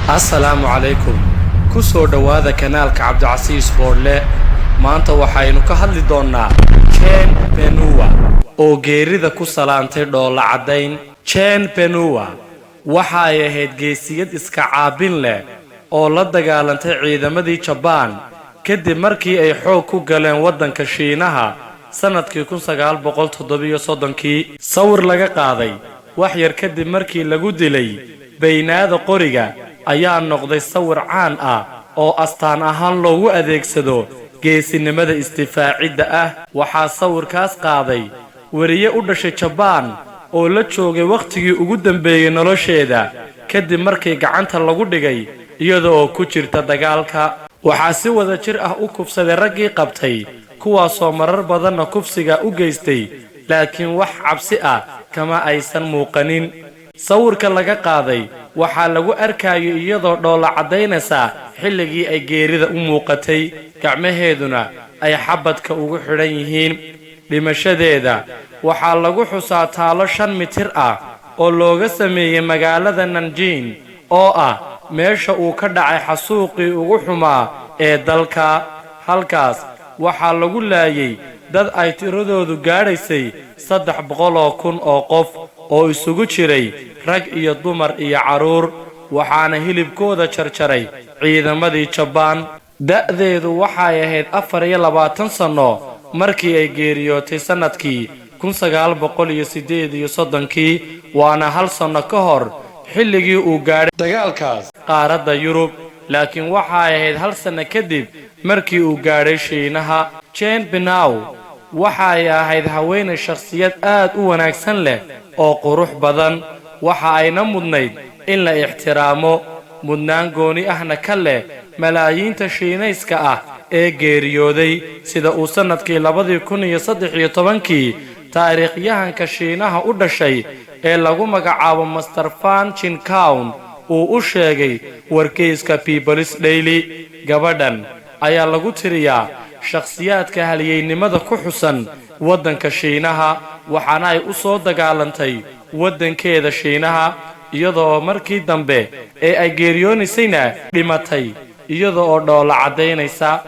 السلام عليكم كسو دواذا كنالك عبد العزيز بورلي maanta waxaynu ka hadli doonaa Chen Pengua oo geerida ku salaantay dhoola cadayn. Chen Pengua waxa ay ahayd geesiyad iska caabin leh oo la dagaalantay ciidamadii Japan kadib markii ay xoog ku galeen wadanka Shiinaha sanadkii 1937 sawir laga qaaday wax yar kadib markii lagu dilay baynaada qoriga ayaa noqday sawir caan ah oo astaan ahaan loogu adeegsado geesinimada istifaacidda ah. waxaa sawirkaas qaaday wariye u dhashay Japan oo la joogay waqtigii ugu dambeeyay nolosheeda kadib markii gacanta lagu dhigay iyadoo ku jirta dagaalka. waxaa si wada jir ah u kufsaday raggii qabtay kuwaasoo marar badanna kufsiga u geystay laakiin wax cabsi ah kama aysan muuqanin. sawirka laga qaaday waxaa lagu arkayay iyadoo dhoola cadaynaysa xilligii ay geerida u muuqatay gacmaheeduna ay xabadka ugu xidhan yihiin. dhimashadeeda waxaa lagu xusaa taalo 5 mitir ah oo looga sameeyay magaalada Nanjing oo ah meesha uu ka dhacay xasuuqii ugu xumaa ee dalka. halkaas waxaa lagu laayay dad ay tiradoodu gaadhaysay 300,000 oo qof oo isugu jiray rag iyo dumar iyo caruur, waxaana hilibkooda jarjaray ciidamadii Japan. da'deedu waxay ahayd 24 sano markii ay geeriyootay sanadkii 1938 waana hal sano ka hor xilligii uu gaadhay dagaalkaas qaaradda Yurub, laakiin waxay ahayd hal sano kadib markii uu gaadhay Shiinaha. Chen Pengua waxay ahayd haweeney shakhsiyad aad u wanaagsan leh oo qurux badan, waxa ayna mudnayd in la ixtiraamo, mudnaan gooni ahna ka leh malaayiinta Shiinayska ah ee geeriyooday sida uu sanadkii 2013 taariikhyahanka Shiinaha u dhashay ee lagu magacaabo Master Fan Chinkaun uu u sheegay wargeyska People's Daily. gabadhan ayaa lagu tiriyaa shakhsiyaadka halyeynimada ku xusan wadanka Shiinaha, waxaana ay u soo dagaalantay wadankeeda Shiinaha iyadoo markii dambe ee ay geeriyoonaysayna dhimatay iyadoo dhoola cadaynaysa.